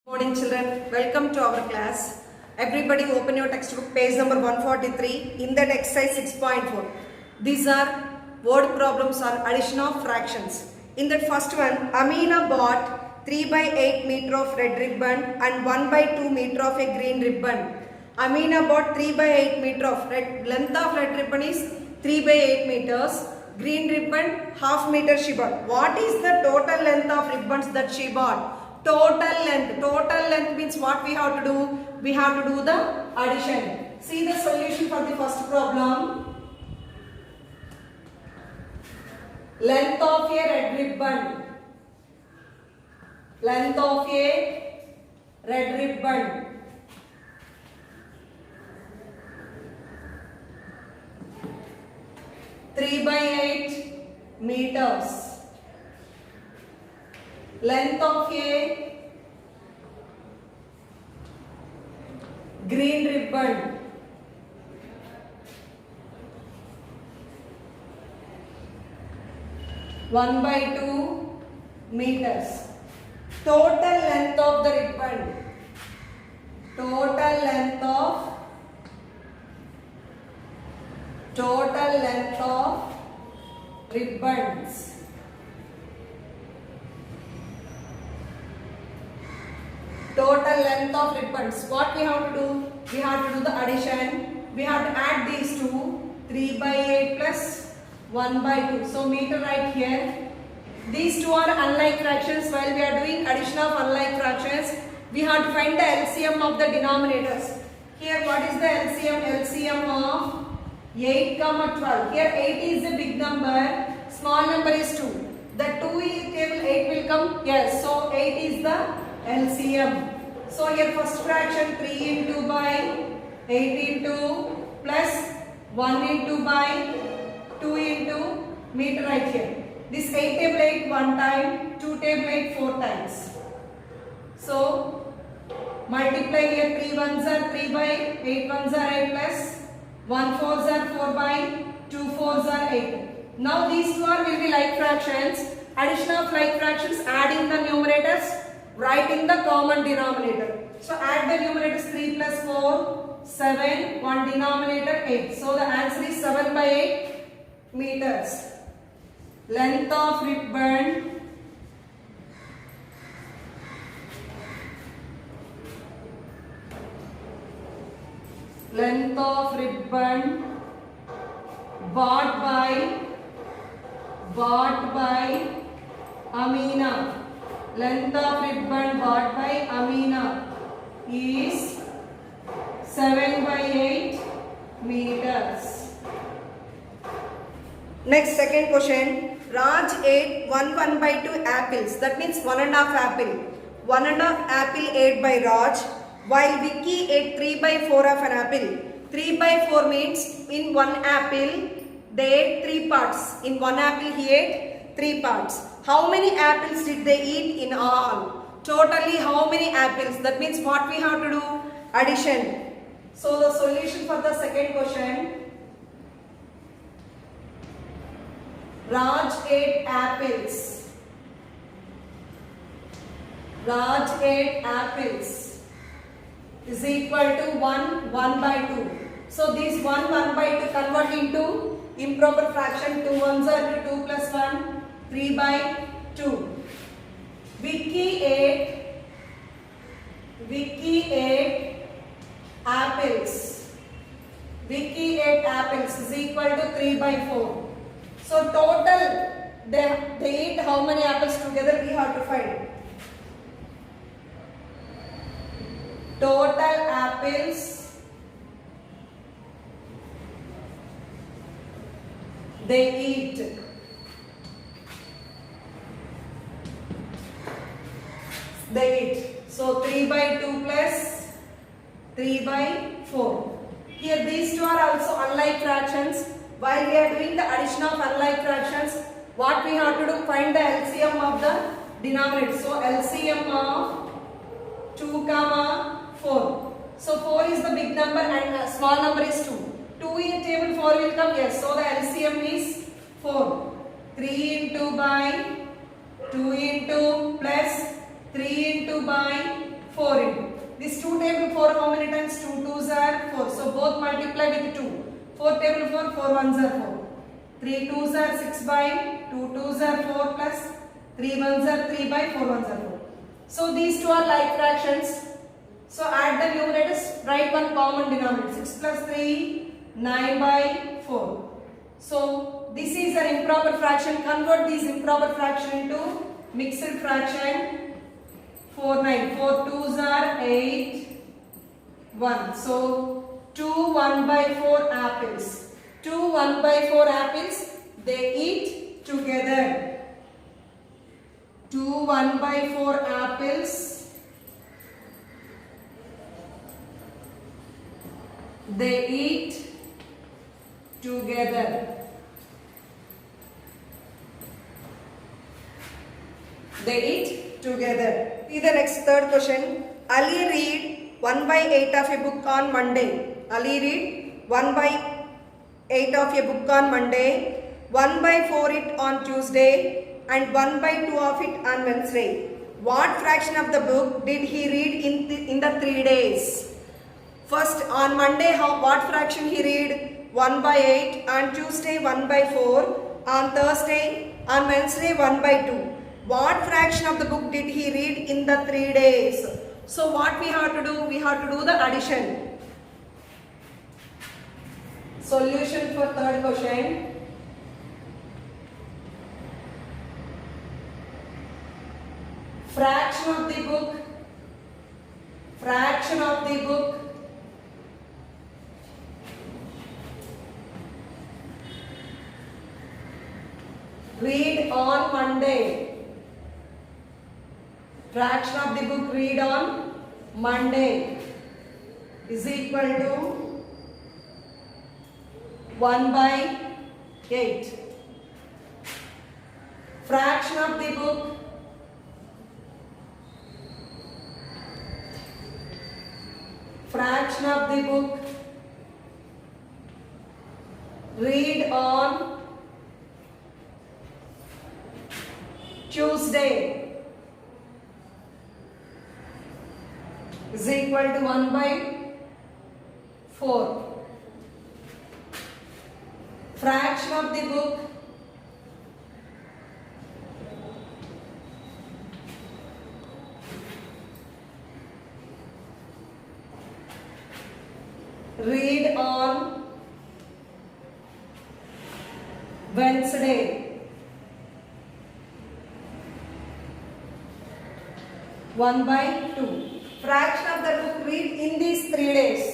Morning children, welcome to our class. Everybody open your textbook page number 143 in that exercise 6.4. These are word problems on addition of fractions. In that first one, Amina bought 3 by 8 meter of red ribbon and 1 by 2 meter of a green ribbon. Amina bought 3 by 8 meter of length of red ribbon is 3 by 8 meters. Green ribbon half meter she bought. What is the total length of ribbons that she bought? Total length means what we have to do? We have to do the addition. See the solution for the first problem. Length of a red ribbon. Length of a red ribbon. Three by 8 meters. Length of a green ribbon. One by 2 meters. Total length of the ribbon. Total length of ribbons. Total length of ribbons. What we have to do? We have to do the addition. We have to add these two. 3 by 8 plus 1 by 2. So meter right here. These two are unlike fractions. While we are doing addition of unlike fractions, we have to find the LCM of the denominators. Here what is the LCM? LCM of 8, 12. Here 8 is a big number. Small number is 2. The 2 table 8 will come. Yes. So 8 is the LCM. So here first fraction 3 into by 8 into plus 1 into by 2 into meter right here. This 8 table 8 one time, 2 table 8 4 times. So multiply here 3 ones are 3 by 8 ones are 8 plus 1 fours are 4 by 2 fours are 8. Now these two are will be like fractions. Addition of like fractions, adding the numerators, writing the common denominator. So add the numerators 3 plus 4, 7, 1 denominator 8. So the answer is 7 by 8 meters. Length of ribbon. Length of ribbon bought by Amina. Length of ribbon bought by Amina is 7 by 8 meters. Next second question. Raj ate 1 by 2 apples. That means 1.5 apple. 1.5 apple ate by Raj, while Vicky ate 3 by 4 of an apple. 3 by 4 means in 1 apple they ate 3 parts. In 1 apple he ate 3 parts. How many apples did they eat in all? Totally how many apples? That means what we have to do? Addition. So the solution for the second question. Raj ate apples. Raj ate apples is equal to 1 by 2. So this 1 by 2 convert into improper fraction. 2 ones are 2 plus 1. 3 by 2. Vicky ate apples. Vicky ate apples is equal to 3 by 4. So total they ate how many apples together we have to find. Total apples they eat. So 3 by 2 plus 3 by 4. Here these two are also unlike fractions. While we are doing the addition of unlike fractions, what we have to do? Find the LCM of the denominator. So LCM of 2, 4. So 4 is the big number and small number is 2. 2 in table 4 will come. Yes. So the LCM is 4. 3 into by 2 into plus 3 into by 4 into. This 2 table 4 how many times? 2 2s are 4. So both multiply with 2. 4 table 4, 4 1s are 4. 3 2s are 6 by 2 2s are 4 plus 3 1s are 3 by 4 1s are 4. So these two are like fractions. So add the numerators, write one common denominator. 6 plus 3, 9 by 4. So this is an improper fraction. Convert this improper fraction into mixed fraction. 4 9. 4 2s are 8, 1. So 2 1 by 4 apples. 2 1 by 4 apples, they eat together. 2 1 by 4 apples, they eat together. They eat together. See the next third question. Ali read 1 by 8 of a book on Monday. Ali read 1 by 8 of a book on Monday, 1 by 4 it on Tuesday, and 1 by 2 of it on Wednesday. What fraction of the book did he read in the 3 days? First, on Monday, what fraction he read? 1 by 8, on Tuesday 1 by 4, on Thursday, on Wednesday 1 by 2. What fraction of the book did he read in the 3 days? So what we have to do? We have to do the addition. Solution for third question. Fraction of the book read on Monday. Fraction of the book read on Monday is equal to 1 by 8. Fraction of the book read on Tuesday is equal to 1 by 4. Fraction of the book read on Wednesday (1 by 2). Fraction of the book read in these 3 days.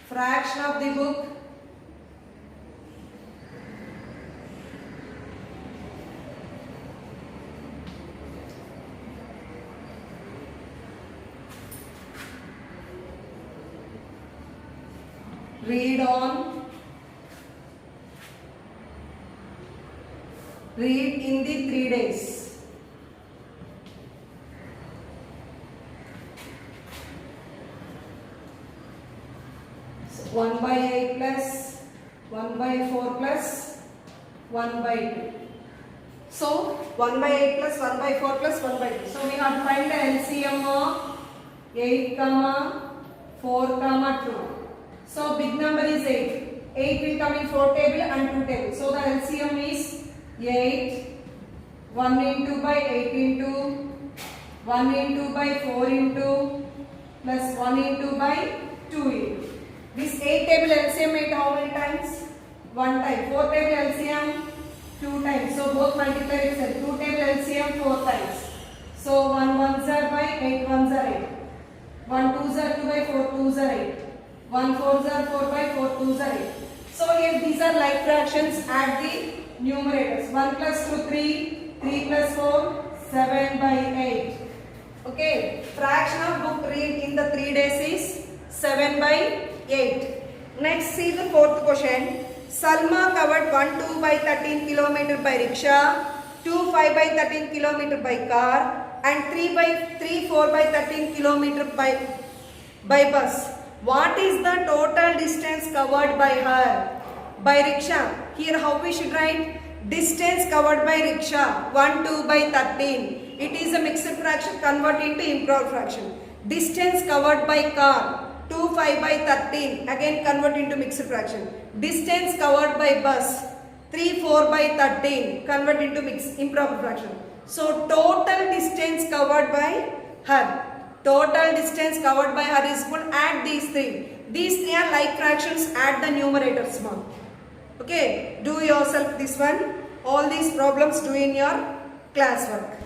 Fraction of the book read in the 3 days. So 1 by 8 plus 1 by 4 plus 1 by 2. So 1 by 8 plus 1 by 4 plus 1 by 2. So we have to find the LCM of 8, 4, 2. So big number is 8. 8 will come in 4 table and 2 table. So the LCM is 8. 1 into by 8 into 1 into by 4 into plus 1 into by 2 into. This 8 table LCM made how many times? 1 time. 4 table LCM 2 times. So both multiply itself. 2 table LCM 4 times. So 1 1s are by 8 1s are 8. 1 2s are 2 by 4 2s are 8. 1 4s are 4 by 4 2s are 8. So if these are like fractions, add the numerators. 1 plus 2 3, 3 plus 4 7 by 8. Okay, fraction of book read in the 3 days is 7 by 8. Next, see the fourth question. Salma covered 1 2 by 13 km by rickshaw, 2 5 by 13 km by car, and 3 4 by 13 km by bus. What is the total distance covered by her? By rickshaw. Here how we should write? Distance covered by rickshaw 1 2 by 13. It is a mixed fraction, convert into improved fraction. Distance covered by car 2 5 by 13. Again convert into mixed fraction. Distance covered by bus 3 4 by 13. Convert into improper fraction. So total distance covered by her. Total distance covered by her is equal, add these three. These three are like fractions, add the numerators now. Okay, do yourself this one. All these problems do in your classwork.